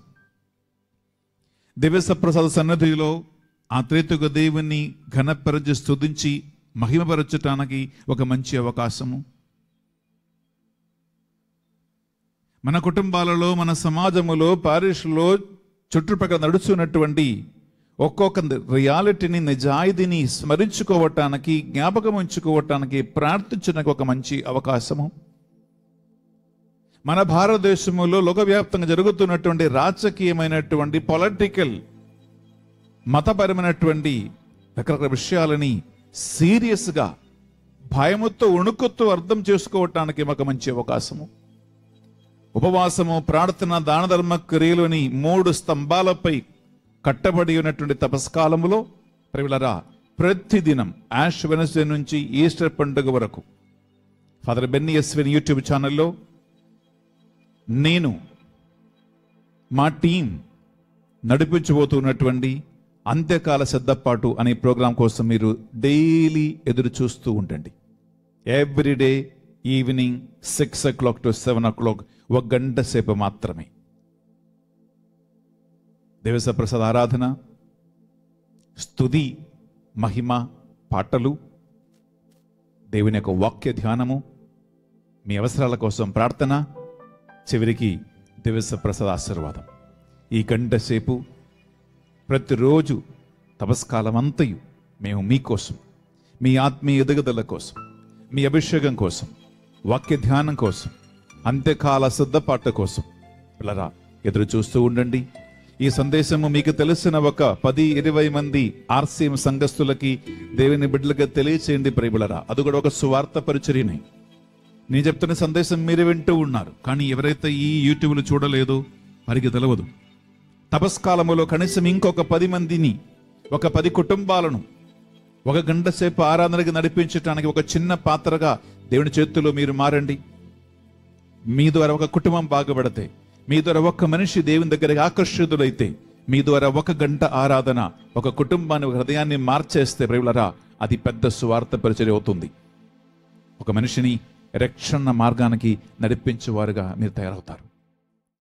దివ్య సప్రసాద సన్నిధిలో ఆ త్రేతుగ దేవుని ఘనపరచి స్తుతించి మహిమపరచటానికి ఒక మంచి అవకాశము. మన కుటుంబాలలో, మన సమాజములో, పారిష్లో చుట్టుపక్కల నడుచున్నటువంటి ఒక్కొక్క రియాలిటీని, నిజాయితీని స్మరించుకోవటానికి, జ్ఞాపకం ఉంచుకోవటానికి, ప్రార్థించడానికి ఒక మంచి అవకాశము. మన భారతదేశంలో లోకవ్యాప్తంగా జరుగుతున్నటువంటి రాజకీయమైనటువంటి, పొలిటికల్, మతపరమైనటువంటి రకరకాల విషయాలని సీరియస్గా, భయముతో, వణుకుతో అర్థం చేసుకోవటానికి ఒక మంచి అవకాశము. ఉపవాసము, ప్రార్థన, దాన ధర్మ క్రియలని 3 స్తంభాలపై కట్టబడి ఉన్నటువంటి తపస్కాలములో ప్రియులారా, ప్రతిదినం యాష్ వెనస్డే నుంచి ఈస్టర్ పండుగ వరకు ఫాదర్ బెన్నీ ఎస్వీని యూట్యూబ్ ఛానల్లో నేను, మా టీం నడిపించబోతున్నటువంటి అంత్యకాల సిద్ధపాటు అనే ప్రోగ్రాం కోసం మీరు డైలీ ఎదురు చూస్తూ ఉండండి. Everyday evening 6 o'clock to 7 o'clock 1 గంట సేపు మాత్రమే. దేవసప్రసాద ఆరాధన, స్తుతి, మహిమ, పాటలు, దేవుని యొక్క వాక్య ధ్యానము, మీ అవసరాల కోసం ప్రార్థన, చివరికి దేవసప్రసాద ఆశీర్వాదం. ఈ గంట సేపు ప్రతిరోజు తపస్కాలం అంతయు మేము మీకోసం, మీ ఆత్మీయ ఎదుగుదల కోసం, మీ అభిషేకం కోసం, వాక్య ధ్యానం కోసం, అంత్యకాల సిద్ధపాటు కోసం పిల్లరా ఎదురు చూస్తూ ఉండండి. ఈ సందేశము మీకు తెలిసిన ఒక 10-20 మంది ఆర్సీఎం సంఘస్థులకి, దేవుని బిడ్డలుగా తెలియచేయండి ప్రియబిడ్డలారా. అది కూడా ఒక సువార్త పరిచర్యనే. నేను చెప్తున్న సందేశం మీరు వింటూ ఉన్నారు, కానీ ఎవరైతే ఈ యూట్యూబ్లు చూడలేదో వారికి తెలియదు. తపస్కాలములో కనీసం ఇంకొక 10 మందిని, ఒక 10 కుటుంబాలను 1 గంట సేపు ఆరాధనకి నడిపించడానికి ఒక చిన్న పాత్రగా దేవుని చేతుల్లో మీరు మారండి. మీ ద్వారా ఒక కుటుంబం బాగుపడితే, మీ ద్వారా ఒక్క మనిషి దేవుని దగ్గరికి ఆకర్షితులైతే, మీ ద్వారా 1 గంట ఆరాధన ఒక కుటుంబాన్ని, హృదయాన్ని మార్చేస్తే ప్రియులారా, అది పెద్ద సువార్త పరిచర్య అవుతుంది. ఒక మనిషిని రక్షణ మార్గానికి నడిపించేవారుగా మీరు తయారవుతారు.